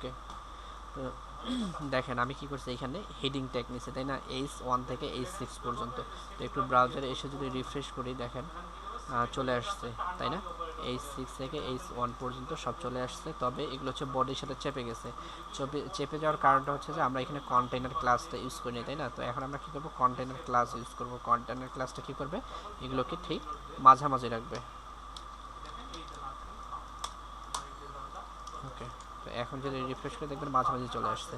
ওকে, তো দেখেন আমি কি করছি, এখানে হেডিং ট্যাগ নিচ্ছে তাই না, H1 থেকে H6 পর্যন্ত। তো একটু ব্রাউজারে এসে যদি রিফ্রেশ করি দেখেন চলে আসছে তাই না, H6 থেকে H1 পর্যন্ত সব চলে আসছে। তবে এগুলো হচ্ছে বডির সাথে চেপে গেছে। চেপে যাওয়ার কারণটা হচ্ছে যে আমরা এখানে কন্টেইনার ক্লাসটা ইউজ করি তাই না। তো এখন আমরা কী করবো, কন্টেইনার ক্লাস ইউজ করবো। কন্টেইনার ক্লাসটা কী করবে, এগুলোকে ঠিক মাঝামাঝি রাখবে। ওকে, তো এখন যদি রিফ্রেশ করে দেখবেন মাঝামাঝি চলে আসছে।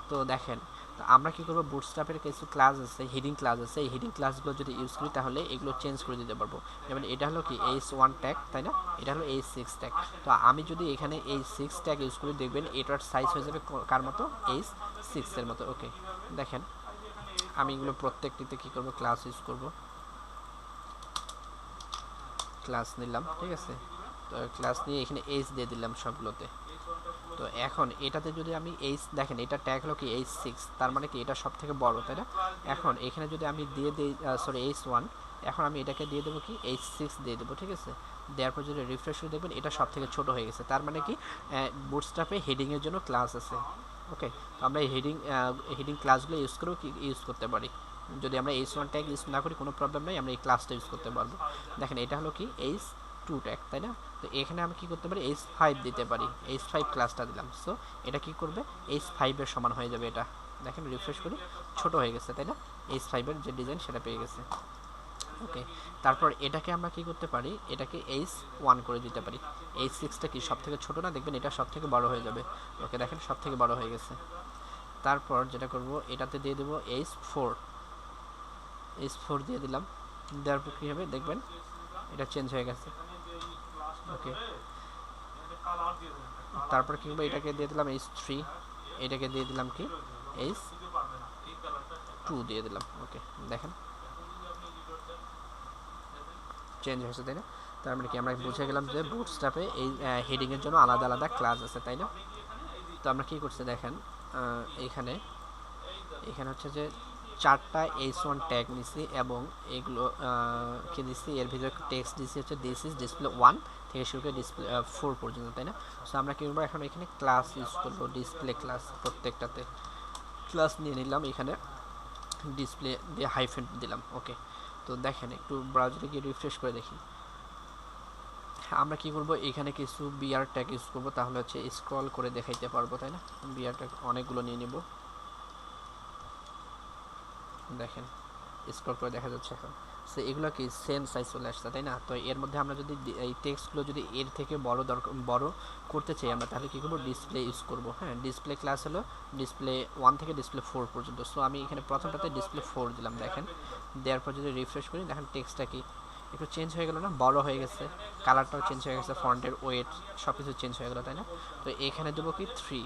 তো দেখেন, তো আমরা কী করবো, বুটস্ট্র্যাপের কিছু ক্লাস আছে, হিডিং ক্লাস আছে, এই হিডিং ক্লাসগুলো যদি ইউজ করি তাহলে এগুলো চেঞ্জ করে দিতে পারবো। যেমন এটা হলো কি H1 ট্যাগ তাই না, এটা হলো H6 ট্যাগ। তো আমি যদি এখানে H6 ট্যাগ ইউজ করি দেখবেন এটার সাইজ হয়ে যাবে কার মতো, H6 এর মতো। ওকে, দেখেন আমি এগুলো প্রত্যেকটিতে কী করবো, ক্লাস ইউজ করব। ক্লাস নিলাম, ঠিক আছে। তো ক্লাস নিয়ে এখানে H দিয়ে দিলাম সবগুলোতে। তো এখন এটাতে যদি আমি দেখেন এটা ট্যাগ হলো কি H6, তার মানে কি এটা সব থেকে বড় তাই না। এখন এখানে যদি আমি দিয়ে দিই সরি H1, এখন আমি এটাকে দিয়ে দেবো কি H6 দিয়ে দেবো, ঠিক আছে। দেওয়ার পর যদি রিফ্রেশ করে দেখবেন এটা সব থেকে ছোট হয়ে গেছে। তার মানে কি বুটস্ট্র্যাপে হেডিংয়ের জন্য ক্লাস আছে। ওকে, তো আমরা এই হেডিং ক্লাসগুলো ইউজ করতে পারি। যদি আমরা H1 ট্যাগ ইউজ না করি কোনো প্রবলেম নেই, আমরা এই ক্লাসটা ইউজ করতে পারবো। দেখেন এটা হলো কি H2 ট্যাগ তাই না। তো এখানে আমি কি করতে পারি, H5 দিতে পারি। H5 ক্লাসটা দিলাম, সো এটা কি করবে, H5 এর সমান হয়ে যাবে। এটা দেখেন রিফ্রেশ করি ছোট হয়ে গেছে তাই না, H5 এর যে ডিজাইন সেটা পেয়ে গেছে। ওকে, তারপর এটাকে আমরা কি করতে পারি, এটাকে H1 করে দিতে পারি। H6টা কি সব থেকে ছোটো না, দেখবেন এটা সব থেকে বড় হয়ে যাবে। ওকে, দেখেন সব থেকে বড় হয়ে গেছে। তারপর যেটা করব, এটাতে দিয়ে দেবো H4 দিয়ে দিলাম। দেওয়ার পর কী হবে দেখবেন এটা চেঞ্জ হয়ে গেছে। ওকে, তারপর কি করবো, এটাকে দিয়ে দিলাম H3, এটাকে দিয়ে দিলাম কি H2 দিয়ে দিলাম। ওকে, দেখেন চেঞ্জ হয়েছে তাই না। তার মানে কি আমরা বুঝে গেলাম যে বুটস্ট্র্যাপে এই হেডিংয়ের জন্য আলাদা আলাদা ক্লাস আছে তাই না। তো আমরা কি করছি দেখেন, এখানে হচ্ছে যে 4টা H1 ট্যাগ নিছি এবং এগুলো কি দিচ্ছি, এর ভিতরে টেক্সট দিচ্ছি হচ্ছে দিস ইজ ডিসপ্লে 1 থেকে শুরু করে ডিসপ্লে 4 পর্যন্ত তাই না। সো আমরা কী করবো, এখন এখানে ক্লাস ইউজ করবো, ডিসপ্লে ক্লাস। প্রত্যেকটাতে ক্লাস নিয়ে নিলাম, এখানে ডিসপ্লে দিয়ে হাইফেন দিলাম। ওকে, তো দেখেন একটু ব্রাউজারে গিয়ে রিফ্রেশ করে দেখি। আমরা কি করব, এখানে কিছু বিআর ট্যাগ ইউজ করবো, তাহলে হচ্ছে স্ক্রল করে দেখাইতে পারবো তাই না। বিআর ট্যাগ অনেকগুলো নিয়ে নিব, দেখেন স্ক্রল করে দেখা যাচ্ছে এখন। সো এগুলো কি সেম সাইজ চলে আসছে তাই না। তো এর মধ্যে আমরা যদি এই টেক্সটগুলো যদি এর থেকে বড় করতে চাই আমরা, তাহলে কী করবো, ডিসপ্লে ইউজ করবো। হ্যাঁ, ডিসপ্লে ক্লাস হলো ডিসপ্লে 1 থেকে ডিসপ্লে 4 পর্যন্ত। সো আমি এখানে প্রথমটাতে ডিসপ্লে 4 দিলাম, দেখেন। দেওয়ার পর যদি রিফ্রেশ করি দেখেন টেক্সটটা কি একটু চেঞ্জ হয়ে গেল না, বড় হয়ে গেছে, কালারটাও চেঞ্জ হয়ে গেছে, ফন্টের ওয়েট সব কিছু চেঞ্জ হয়ে গেলো তাই না। তো এখানে দেবো কি 3,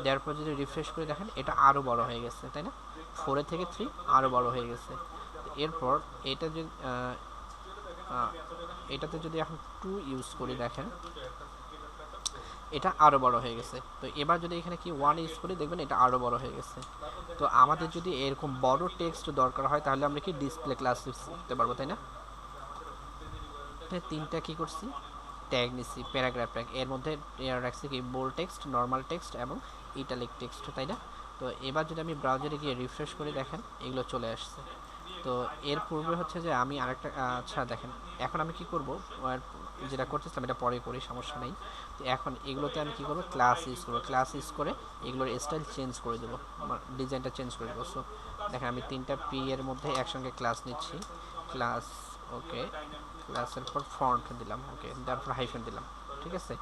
দেওয়ার পর যদি রিফ্রেশ করে দেখেন এটা আরও বড় হয়ে গেছে তাই না, 4 থেকে 3 আরও বড় হয়ে গেছে। এরপর এটা যদি এটাতে যদি এখন 2 ইউজ করি দেখেন এটা আরও বড় হয়ে গেছে। তো এবার যদি এখানে কি 1 ইউজ করি দেখবেন এটা আরও বড় হয়ে গেছে। তো আমাদের যদি এরকম বড় টেক্সট দরকার হয় তাহলে আমরা কি ডিসপ্লে ক্লাস ইউজ করতে পারবো তাই না। 3টা কি করছি ট্যাগ নিছি, প্যারাগ্রাফ ট্যাগ। এর মধ্যে রাখছি কি বোল্ড টেক্সট, নর্মাল টেক্সট এবং ইটালিক টেক্সট তাই না। তো এবার যদি আমি ব্রাউজারে গিয়ে রিফ্রেশ করে দেখেন এগুলো চলে আসছে। তো এর পূর্বে হচ্ছে যে আমি আরেকটা আচ্ছা দেখেন এখন আমি কি করব, যেটা করতেছিলাম এটা পরে করি, সমস্যা নেই। তো এখন এগুলোতে আমি কি করব, ক্লাস ইউজ করব। ক্লাস ইউজ করে এগুলোর স্টাইল চেঞ্জ করে দেবো, আমার ডিজাইনটা চেঞ্জ করে দেবো। সো দেখেন আমি 3টা পি এর মধ্যে একসঙ্গে ক্লাস নিচ্ছি, ক্লাস। ওকে, ক্লাসের পর ফন্ট দিলাম, ওকে, তারপর হাইফেন দিলাম, ঠিক আছে।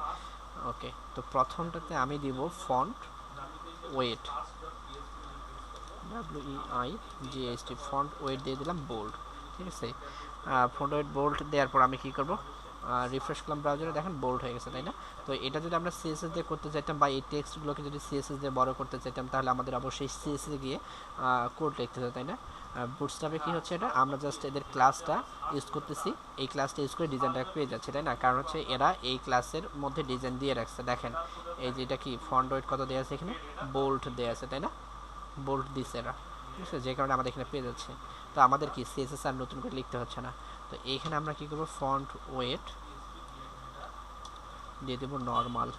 ওকে, তো প্রথমটাতে আমি দিব font wait, WEIGHT, font wait দিয়ে দিলাম বোল্ড, ঠিক আছে। ফন্ট ওয়েট বোল্ড দেওয়ার পর আমি কী করবো, রিফ্রেশ করলাম ব্রাউজারে, দেখেন বোল্ড হয়ে গেছে তাই না। তো এটা যদি আমরা সিএসএস দিয়ে করতে চাইতাম বা এই টেক্সটগুলোকে যদি সিএসএস দিয়ে বড় করতে চাইতাম তাহলে আমাদের অবশ্যই সিএসএস গিয়ে কোড লিখতে হতো তাই না। বুটস্ট্র্যাপে কী হচ্ছে, এটা আমরা জাস্ট এদের ক্লাসটা ইউজ করতেছি, এই ক্লাসটা ইউজ করে ডিজাইনটা পেয়ে যাচ্ছে তাই না। কারণ হচ্ছে এরা এই ক্লাসের মধ্যে ডিজাইন দিয়ে রাখছে, দেখেন এই যে এটা কি ফন্ট ওয়েট কত দেওয়া আছে, এখানে বোল্ড দেওয়া আছে তাই না, বোল্ড দিচ্ছে এরা, ঠিক আছে, যে কারণে আমাদের এখানে পেয়ে যাচ্ছে। তো আমাদের কি সিএসএস আর নতুন করে লিখতে হচ্ছে না। তো এইখানে আমরা কি করব, ফন্ট ওয়েট দিয়ে দেব নর্মাল,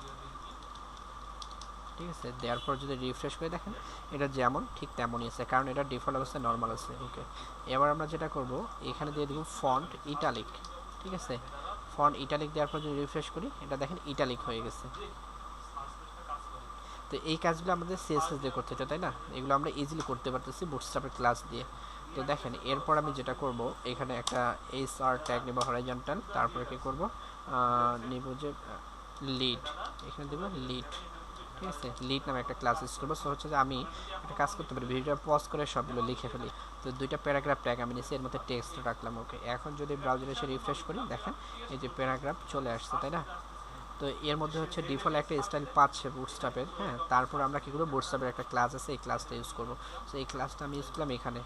ঠিক আছে। দেওয়ার পর যদি রিফ্রেশ করে দেখেন এটা যেমন ঠিক তেমনই আছে, কারণ এটা ডিফল্ট অবস্থায় নর্মাল আছে। ওকে, এবার আমরা যেটা করব এখানে দিয়ে দেবো ফন্ট ইটালিক। ঠিক আছে, ফন্ট ইটালিক দেওয়ার পর যদি রিফ্রেশ করি এটা দেখেন ইটালিক হয়ে গেছে। তো এই কাজগুলো আমাদের সিএসএস দিয়ে করতে হচ্ছে, তাই না? এগুলো আমরা ইজিলি করতে পারতেছি বুটস্ট্র্যাপের ক্লাস দিয়ে। তো দেখেন এরপর আমি যেটা করব এখানে একটা এসআর ট্যাগ নেব হরাইজন্টাল, তারপরে কি করব নেব যে লিড, এখানে দেব লিড। ঠিক আছে, লিড নামে একটা ক্লাস ইউজ করবো। সো হচ্ছে যে আমি একটা কাজ করতে পারি, ভিডিওটা পজ করে সবগুলো লিখে ফেলি। তো দুইটা প্যারাগ্রাফ ট্যাগ আমি নিয়েছি, এর মধ্যে টেক্সট রাখলাম। ওকে, এখন যদি ব্রাউজারে এসে রিফ্রেশ করি দেখেন এই যে প্যারাগ্রাফ চলে আসছে, তাই না? তো এর মধ্যে হচ্ছে ডিফল্ট একটা স্টাইল পাচ্ছে বুটস্ট্র্যাপের। হ্যাঁ, তারপর আমরা কী করবো, বুটস্ট্র্যাপের একটা ক্লাস আছে, এই ক্লাসটা ইউজ করবো। সো এই ক্লাসটা আমি ইউজ করলাম, এখানে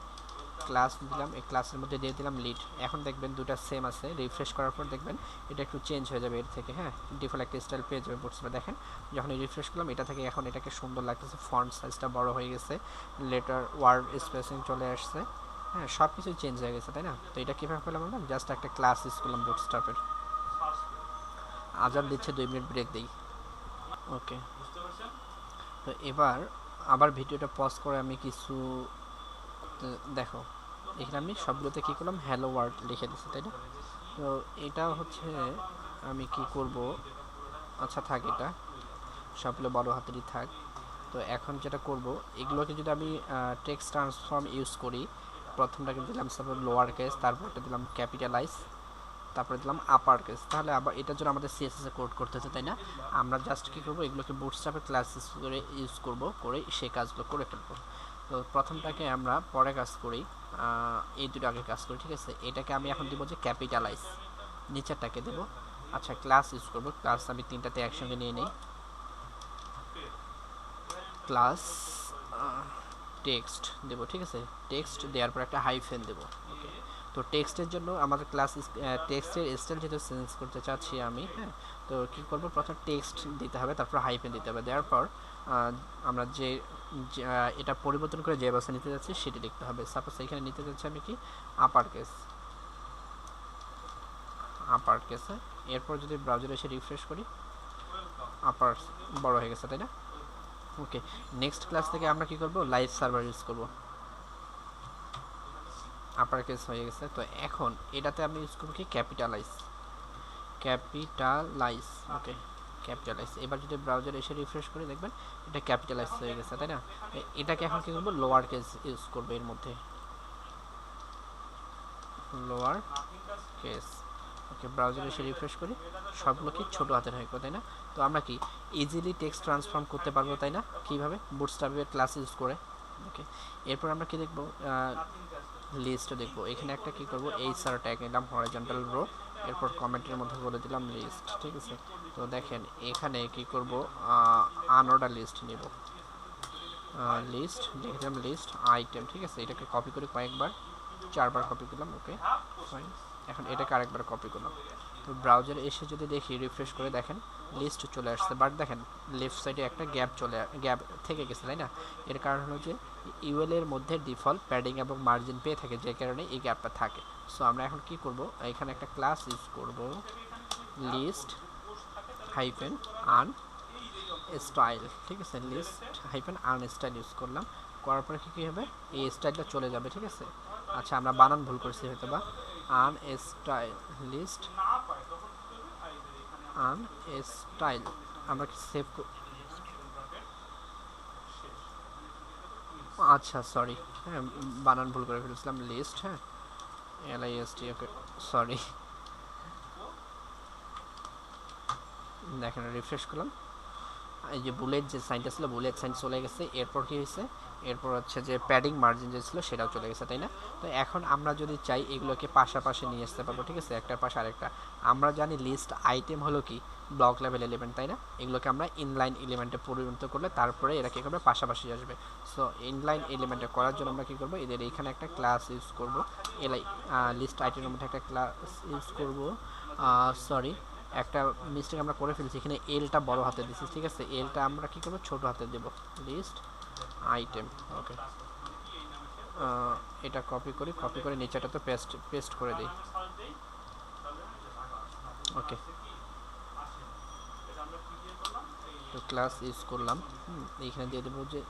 ক্লাস দিলাম, এই ক্লাসের মধ্যে দিয়ে দিলাম লিড। এখন দেখবেন দুটা সেম আছে, রিফ্রেশ করার পর দেখবেন এটা একটু চেঞ্জ হয়ে যাবে এর থেকে। হ্যাঁ, ডিফল্ট একটা স্টাইল পেয়ে যাবে বুটস্ট্র্যাপে। দেখেন যখন রিফ্রেশ করলাম এটা থেকে এখন এটাকে সুন্দর লাগতেছে, ফন্ট সাইজটা বড় হয়ে গেছে, লেটার ওয়ার্ড স্পেসিং চলে আসছে। হ্যাঁ, সব কিছু চেঞ্জ হয়ে গেছে, তাই না? তো এটা কীভাবে পেলাম আমরা? জাস্ট একটা ক্লাস ইউজ করলাম বুটস্ট্র্যাপের। আজান দিচ্ছে, 2 মিনিট ব্রেক দিই। ওকে, তো এবার আবার ভিডিওটা পজ করে আমি কিছু দেখো, এখানে আমি সবগুলোতে কী করলাম, হ্যালো ওয়ার্ল্ড লিখে দিচ্ছি, তাই না? তো এটা হচ্ছে আমি কি করব, আচ্ছা থাক, এটা সবগুলো বড় হাতেরই থাক। তো এখন যেটা করব এগুলোকে যদি আমি টেক্সট ট্রান্সফর্ম ইউজ করি, প্রথমটাকে দিলাম সাপোজ লোয়ার কেস, তারপরটা দিলাম ক্যাপিটালাইজ, তারপরে দিলাম আপার কেস, তাহলে আবার এটার জন্য আমাদের সিএসএস এ কোড করতে হচ্ছে, তাই না? আমরা জাস্ট কী করবো, এগুলোকে বুটস্ট্র্যাপের ক্লাস করে ইউজ করব, করে সেই কাজগুলো করে ফেলবো। তো প্রথমটাকে আমরা পরে কাজ করি, এই দুটো আগে কাজ করি। ঠিক আছে, এটাকে আমি এখন দিব যে ক্যাপিটালাইজ, নিচেরটাকে দেব। আচ্ছা, ক্লাস ইউজ করব, ক্লাস আমি তিনটাতে একসঙ্গে নিয়ে নিই। ক্লাস টেক্সট দেব। ঠিক আছে, টেক্সট দেওয়ার পর একটা হাইফেন দেব। ওকে, তো টেক্সটের জন্য আমাদের ক্লাস টেক্সটের স্টাইল যেহেতু চেঞ্জ করতে চাচ্ছি আমি, হ্যাঁ, তো কী করবো, প্রথম টেক্সট দিতে হবে, তারপর হাইফেন দিতে হবে। দেওয়ার পর আমরা যে এটা পরিবর্তন করে যে অবস্থা নিতে যাচ্ছি সেটি লিখতে হবে। সাপোজ এখানে নিতে যাচ্ছি আমি কি আপার কেস, আপার কেসে। এরপর যদি ব্রাউজারে এসে রিফ্রেশ করি আপার বড় হয়ে গেছে, তাই না? ওকে, নেক্সট ক্লাস থেকে আমরা কি করব, লাইভ সার্ভার ইউজ করব, আপার কেস হয়ে গেছে। তো এখন এটাতে আমি ইউজ করব কি ক্যাপিটালাইজ, ক্যাপিটালাইজ। ওকে, ক্যাপিটালাইজ। এবার যদি ব্রাউজারে এসে রিফ্রেশ করি দেখবেন এটা ক্যাপিটালাইজ হয়ে গেছে, তাই না? এটাকে এখন কি করব, লোয়ার কেস ইউজ করব এর মধ্যে, লোয়ার কেস। ওকে, ব্রাউজারে এসে রিফ্রেশ করি সবগুলো কি ছোটো হাতের হয়ে গেল, তাই না? তো আমরা কি ইজিলি টেক্সট ট্রান্সফর্ম করতে পারবো, তাই না? কীভাবে, বুটস্ট্র্যাপের ক্লাস ইউজ করে। ওকে, এরপর আমরা কি দেখব, লিস্ট দেখব। এখানে একটা কি করব, এইচআর ট্যাগ নিলাম হরাইজন্টাল রো, এরপর কমেন্টের মধ্যে বলে দিলাম লিস্ট। ঠিক আছে, তো দেখেন এখানে কি করব, আনঅর্ডার লিস্ট নেব, লিস্ট লিখে দিলাম লিস্ট আইটেম। ঠিক আছে, এটাকে কপি করে কয়েকবার, 4বার কপি করলাম। ওকে ফাইন, এখন এটাকে আরেকবার কপি করলাম। তো ব্রাউজারে এসে যদি দেখি রিফ্রেশ করে দেখেন লিস্ট চলে আসছে, বাট দেখেন লেফট সাইডে একটা গ্যাপ থেকে গেছে, তাই না? এর কারণ হলো যে ইউএল এর মধ্যে ডিফল্ট প্যাডিং এবং মার্জিন পেয়ে থাকে, যে কারণে এই গ্যাপটা থাকে। সো আমরা এখন কি করব, এখানে একটা ক্লাস ইউজ করব, লিস্ট হাইফেন আন স্টাইল। ঠিক আছে, লিস্ট হাইফেন আন স্টাইল ইউজ করলাম, করার পরে কী হবে, এই স্টাইলটা চলে যাবে। ঠিক আছে, আচ্ছা আমরা বানান ভুল করছি হয়তো বা, আন স্টাইল লিস্ট আন স্টাইল, আমরা সেভ, আচ্ছা সরি, হ্যাঁ বানান ভুল করে ফেলেছিলাম, লিস্ট, হ্যাঁ LIST। ওকে সরি, দেখেন রিফ্রেশ করলাম, এই যে বুলেট যে সাইনটা ছিল বুলেট সাইন চলে গেছে। এরপর কি হয়েছে, এরপর হচ্ছে যে প্যাডিং মার্জিন যে ছিল সেটাও চলে গেছে, তাই না? তো এখন আমরা যদি চাই এগুলোকে পাশাপাশি নিয়ে আসতে পারবো। ঠিক আছে, একটার পাশে আরেকটা। আমরা জানি লিস্ট আইটেম হলো কি ব্লক লেভেল এলিমেন্ট, তাই না? এগুলোকে আমরা ইনলাইন এলিমেন্টে পরিণত করলে তারপরে এরা কী করবে, পাশাপাশি আসবে। সো ইনলাইন এলিমেন্টে করার জন্য আমরা কী করবো, এদের এইখানে একটা ক্লাস ইউজ করবো, লিস্ট আইটেমের মধ্যে একটা ক্লাস ইউজ করবো। সরি, একটা মিস্টেক আমরা করে ফেলছি, এখানে এলটা বড় হাতে দিচ্ছি। ঠিক আছে, এলটা আমরা কী করবো, ছোটো হাতে দেবো, লিস্ট আইটেম। ওকে, এটা কপি করে নিচেটা তো পেস্ট করে দিই। ওকে, তো তো ক্লাস ইউজ করলাম, এইখানে দিয়ে দেবো যে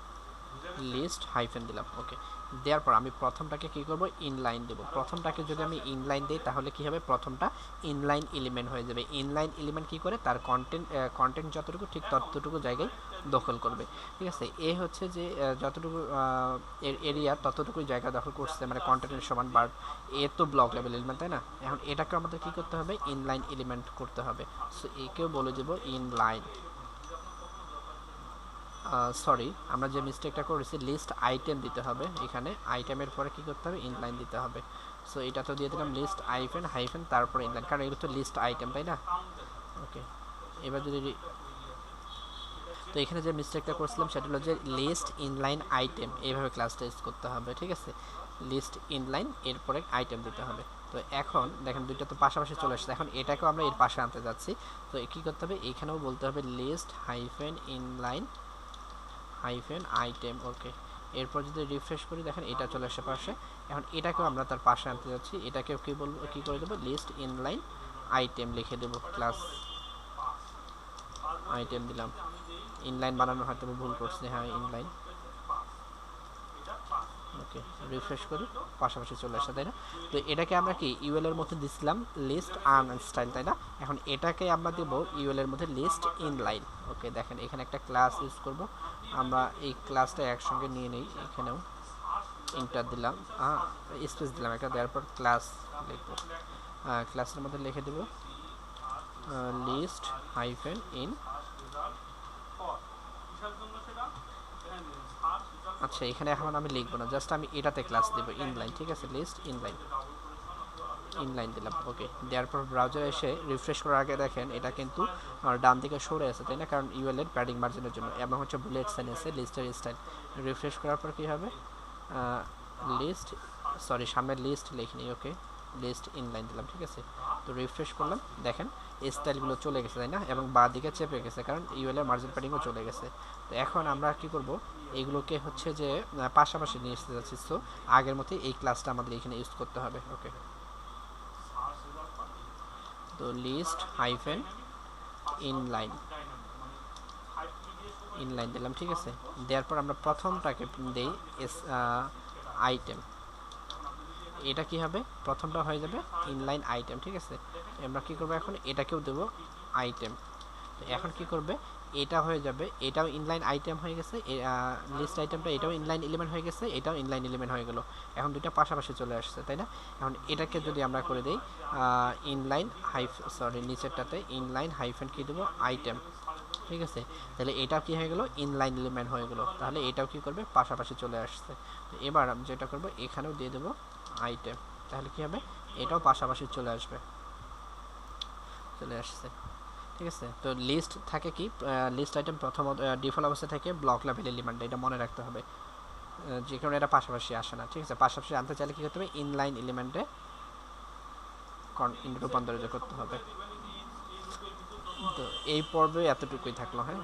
লিস্ট হাইফেন দিলাম। ওকে, দেওয়ার পর আমি প্রথমটাকে কি করব, ইনলাইন দেব। প্রথমটাকে যদি আমি ইনলাইন দিই তাহলে কি হবে, প্রথমটা ইনলাইন এলিমেন্ট হয়ে যাবে। ইনলাইন এলিমেন্ট কি করে, তার কন্টেন্ট যতটুকু ঠিক ততটুকু জায়গায় দখল করবে। ঠিক আছে, এ হচ্ছে যে যতটুকু এরিয়া ততটুকুই জায়গা দখল করছে, মানে কন্টেন্টের সমান, বাট এ তো ব্লক লেভেল এলিমেন্ট, তাই না? এখন এটাকে আমাদের কি করতে হবে, ইনলাইন এলিমেন্ট করতে হবে। সো একেও বলে দেবো ইনলাইন। সরি, আমরা যে মিস্টেকটা করেছি, লিস্ট আইটেম দিতে হবে। এখানে আইটেমের পরে কি করতে হবে, ইনলাইন দিতে হবে। সো এটা তো দিয়ে দিলাম লিস্ট আইফেন হাইফেন তারপরে ইনলাইন, কারণ এগুলো তো লিস্ট আইটেম, তাই না? ওকে, এবার যদি তো এখানে যে মিস্টেকটা করছিলাম সেটা হলো যে লিস্ট ইনলাইন আইটেম, এইভাবে ক্লাসটা ইউজ করতে হবে। ঠিক আছে, লিস্ট ইনলাইন এরপরে আইটেম দিতে হবে। তো এখন দেখেন দুইটা তো পাশাপাশি চলে আসছে, এখন এটাকেও আমরা এর পাশে আনতে যাচ্ছি। তো কী করতে হবে, এখানেও বলতে হবে list hyphen inline hyphen item. Okay, এরপর যদি রিফ্রেশ করি দেখেন এটা চলে আসে পাশে। এখন এটাকেও আমরা তার পাশে আনতে যাচ্ছি, এটাকেও কী বলবো, কী করে দেবো, লিস্ট ইনলাইন আইটেম লিখে দেবো, ক্লাস আইটেম দিলাম। ইনলাইন বানানো হয়তো আমি ভুল করছি, হ্যাঁ ইনলাইন। ওকে, রিফ্রেশ করি, পাশাপাশি চলে আসে, তাই না? তো এটাকে আমরা কি ইউএল এর মধ্যে দিছিলাম লিস্ট আর্ন স্টাইল, তাই না? এখন এটাকে আমরা দেব ইউএল এর মধ্যে লিস্ট ইনলাইন। ওকে, দেখেন এখানে একটা ক্লাস ইউজ করব আমরা, এই ক্লাসটা একসঙ্গে নিয়ে নেই, এখানেও ইন্টার দিলাম, স্পেস দিলাম একটা, দেওয়ার পর ক্লাস লিখব। ক্লাসের মধ্যে লিখে দেব লিস্ট হাইফেন ইন। আচ্ছা, এখানে এখন আমি লিখবো না, জাস্ট আমি এটাতে ক্লাস দেবো ইনলাইন। ঠিক আছে, লিস্ট ইনলাইন, ইনলাইন দিলাম। ওকে, দেওয়ার পর ব্রাউজারে এসে রিফ্রেশ করার আগে দেখেন এটা কিন্তু ডান দিকে সরে আছে, তাই না? কারণ ইউএল এর প্যাডিং মার্জিনের জন্য, এবং হচ্ছে বুলেট সাইন আছে লিস্টের স্টাইল। রিফ্রেশ করার পর কী হবে, লিস্ট, সরি সামনে লিস্ট লিখিনি। ওকে, লিস্ট ইনলাইন দিলাম। ঠিক আছে, তো রিফ্রেশ করলাম, দেখেন স্টাইলগুলো চলে গেছে, তাই না? এবং বাঁ দিকে চেপে গেছে, কারণ ইউএল এর মার্জিন প্যাডিংও চলে গেছে। তো এখন আমরা কি করব, এগুলোকে হচ্ছে যে পাশাপাশি নিয়ে আসতে যাচ্ছি। সো আগের মতোই এই ক্লাসটা আমাদের এখানে ইউজ করতে হবে। ওকে, তো লিস্ট হাইফেন ইনলাইন, ইনলাইন দিলাম। ঠিক আছে, দেওয়ার পর আমরা প্রথমটাকে দেই আইটেম। এটা কি হবে, প্রথমটা হয়ে যাবে ইনলাইন আইটেম। ঠিক আছে, আমরা কি করব, এখন এটাকেও দেব আইটেম। তো এখন কি করবে, এটা হয়ে যাবে, এটাও ইনলাইন আইটেম হয়ে গেছে, লিস্ট আইটেমটা এটাও ইনলাইন এলিমেন্ট হয়ে গেছে, এটাও ইনলাইন এলিমেন্ট হয়ে গেল। এখন দুইটা পাশাপাশি চলে আসছে, তাই না? এখন এটাকে যদি আমরা করে দেই ইনলাইন সরি নিচেরটাতে ইনলাইন হাইফেন কি দেবো, আইটেম। ঠিক আছে, তাহলে এটাও কি হয়ে গেল, ইনলাইন এলিমেন্ট হয়ে গেল। তাহলে এটাও কি করবে, পাশাপাশি চলে আসছে। তো এবার আমি যেটা করবো, এখানেও দিয়ে দেবো আইটেম, তাহলে কি হবে, এটাও পাশাপাশি চলে আসবে, চলে আসছে। ঠিক আছে, তো লিস্ট থাকে কি, লিস্ট আইটেম প্রথম ডিফল্ট অবস্থা থেকে ব্লক লেভেল এলিমেন্ট, এটা মনে রাখতে হবে, যে কারণে এটা পাশাপাশি আসে না। ঠিক আছে, পাশাপাশি আনতে চাইলে কি করতে হবে, ইনলাইন এলিমেন্টে রূপান্তরিত করতে হবে। তো এই পর্বে এতটুকুই থাকলো, হ্যাঁ।